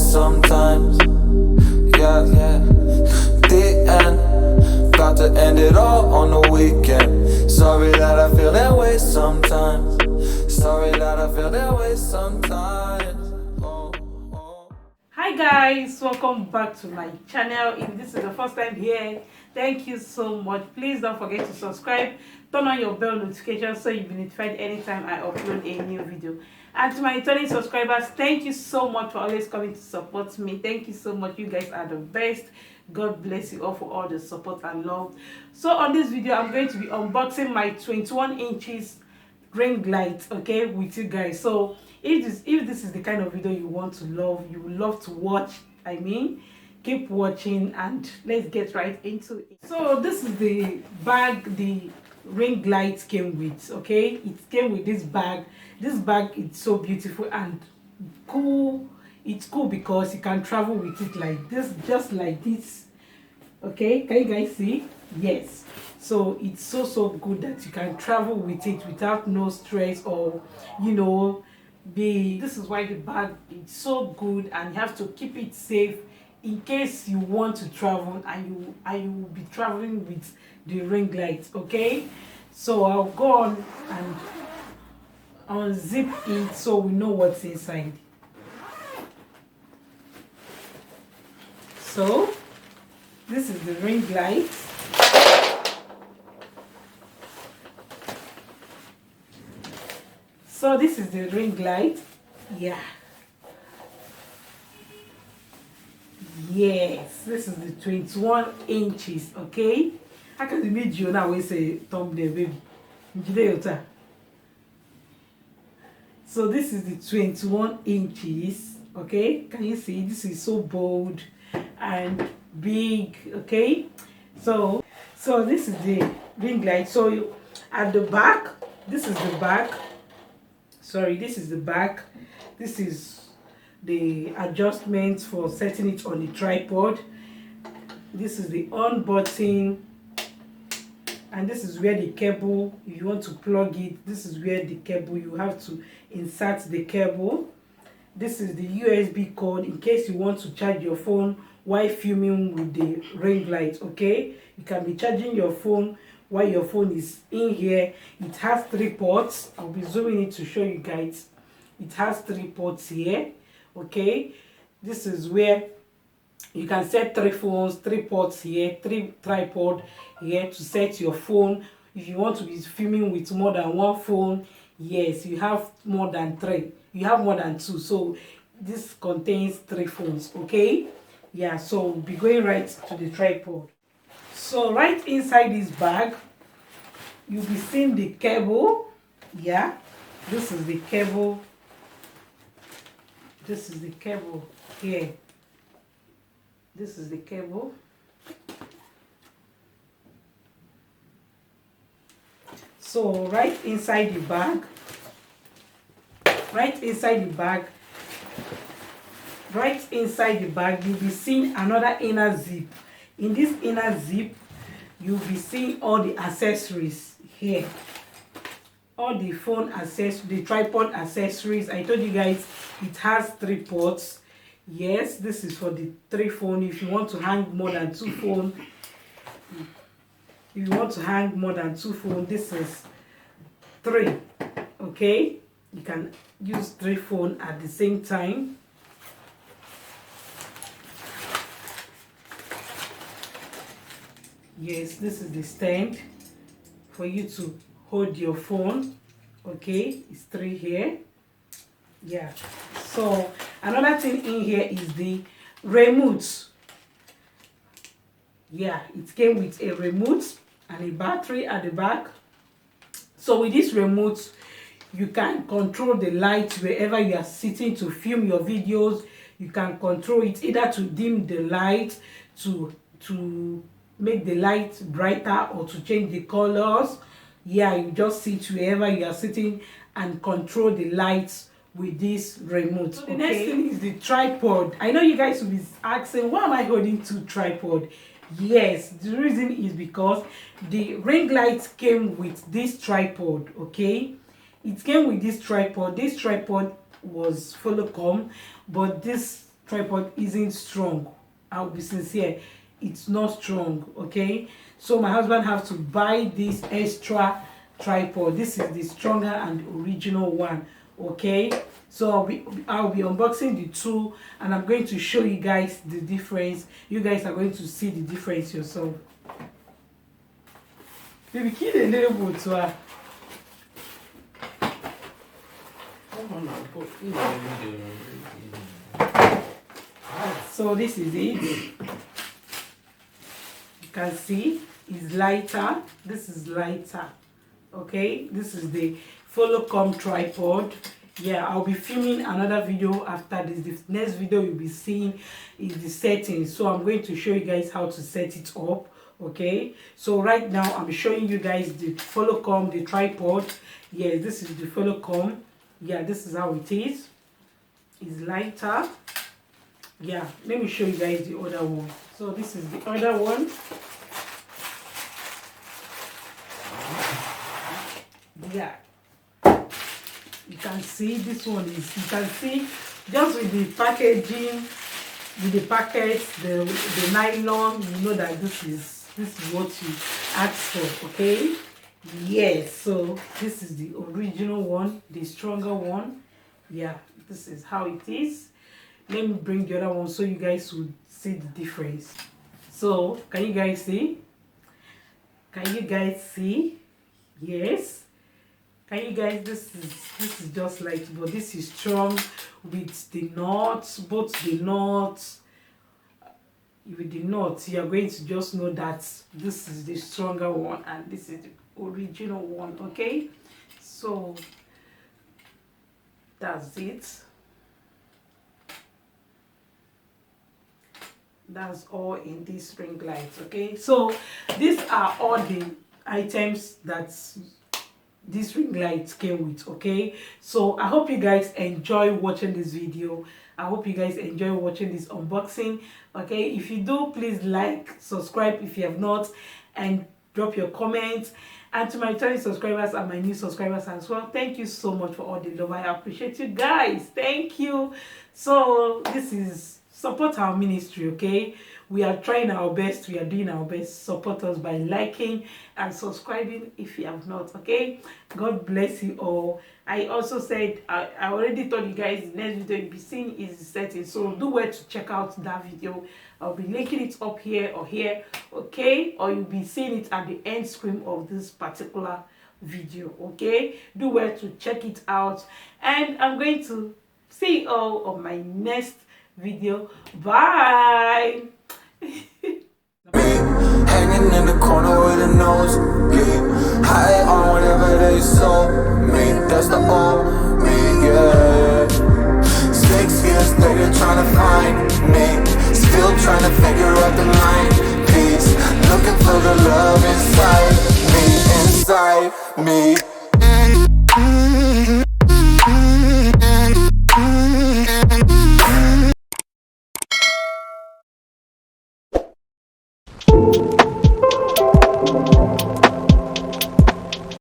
waste sometimes. Yeah, the end. Got to end it all on the weekend. Sorry that I feel that way sometimes. Sorry that I feel that way sometimes. Hi guys, welcome back to my channel. If this is the first time here, thank you so much. Please don't forget to subscribe, turn on your bell notification so you'll be notified anytime I upload a new video. And to my returning subscribers, thank you so much for always coming to support me. Thank you so much. You guys are the best. God bless you all for all the support and love. So on this video, I'm going to be unboxing my 21 inches ring light, okay, with you guys. So if this is the kind of video you want to love, you will love to watch, keep watching, and let's get right into it. So this is the bag the ring light came with, okay. It came with this bag. This bag is so beautiful and cool. It's cool because you can travel with it like this, just like this, okay. Can you guys see? Yes. So it's so good that you can travel with it without no stress, or this is why the bag is so good, and you have to keep it safe in case you want to travel and you will be traveling with the ring light, okay. So I'll go on and unzip it so we know what's inside. So this is the ring light. So this is the ring light. Yeah. Yes, this is the 21 inches, okay? How can the video now we say thumbnail, baby? So this is the 21 inches, okay? Can you see? This is so bold and big, okay? So this is the ring light. So at the back, this is the back. Sorry, this is the back. This is the adjustments for setting it on the tripod. This is the on button, and this is where the cable, if you want to plug it, this is where the cable, you have to insert the cable. This is the USB cord in case you want to charge your phone while filming with the ring light, okay. You can be charging your phone while your phone is in here. It has 3 ports. I'll be zooming it to show you guys. It has 3 ports here, okay. This is where you can set 3 phones, 3 ports here, 3 tripod here to set your phone. If you want to be filming with more than 1 phone, yes, you have more than 3, you have more than 2, so this contains 3 phones, okay. Yeah, so we'll be going right to the tripod. So right inside this bag, you'll be seeing the cable. Yeah, this is the cable. This is the cable here. This is the cable. So right inside the bag, you'll be seeing another inner zip. In this inner zip, you'll be seeing all the accessories here. All the phone accessories, the tripod accessories. I told you guys it has 3 ports. Yes, this is for the 3 phone. If you want to hang more than 2 phone, this is 3. Okay, you can use 3 phone at the same time. Yes, this is the stand for you to hold your phone, okay. It's 3 here. Yeah. So another thing in here is the remote. Yeah, it came with a remote and a battery at the back. So with this remote, you can control the light wherever you are sitting to film your videos. You can control it either to dim the light, to make the light brighter, or to change the colors. Yeah, you just sit wherever you are sitting and control the lights with this remote. So the next thing is the tripod. I know you guys will be asking, why am I holding 2 tripods? Yes, the reason is because the ring light came with this tripod, okay. It came with this tripod. This tripod was Folocom, but this tripod isn't strong. I'll be sincere, it's not strong. Okay, so my husband have to buy this extra tripod. This is the stronger and original one. Okay, so I'll be unboxing the two, and I'm going to show you guys the difference. You guys are going to see the difference yourself. Baby, kid a little bit to her. So this is it. You can see it's lighter. This is lighter. Okay, this is the Folocom tripod. Yeah, I'll be filming another video after this. The next video you'll be seeing is the settings, so I'm going to show you guys how to set it up. Okay, so right now I'm showing you guys the Folocom, the tripod. Yeah, this is the Folocom. Yeah, this is how it is. It's lighter. Yeah, let me show you guys the other one. So this is the other one. Yeah, you can see this one is, you can see just with the packaging, with the packets, the nylon, you know that this is what you asked for. Okay, yes, so this is the original one, the stronger one. Yeah, this is how it is. Let me bring the other one so you guys would see the difference. So can you guys see? Can you guys see? Yes. Can you guys, this is just light, but this is strong with the nuts, both the nuts. With the nuts, you are going to just know that this is the stronger one and this is the original one. Okay, so that's it. That's all in this ring light. Okay, so these are all the items that this ring light came with. Okay, so I hope you guys enjoy watching this video. I hope you guys enjoy watching this unboxing. Okay, if you do, please like, subscribe if you have not, and drop your comments. And to my returning subscribers and my new subscribers as well, thank you so much for all the love. I appreciate you guys. Thank you. So this is support our ministry. Okay, we are trying our best, we are doing our best. Support us by liking and subscribing if you have not. Okay, God bless you all. I also said I already told you guys the next video you'll be seeing is the settings, so do well to check out that video. I'll be linking it up here or here. Okay, or you'll be seeing it at the end screen of this particular video. Okay, do well to check it out, and I'm going to see you all on my next video. Bye. Hanging in the corner with a nose bleed, high on whatever they sold me. That's the old me, yeah. 6 years later, trying to find me, still trying to figure out the line piece, looking for the love inside me, inside me.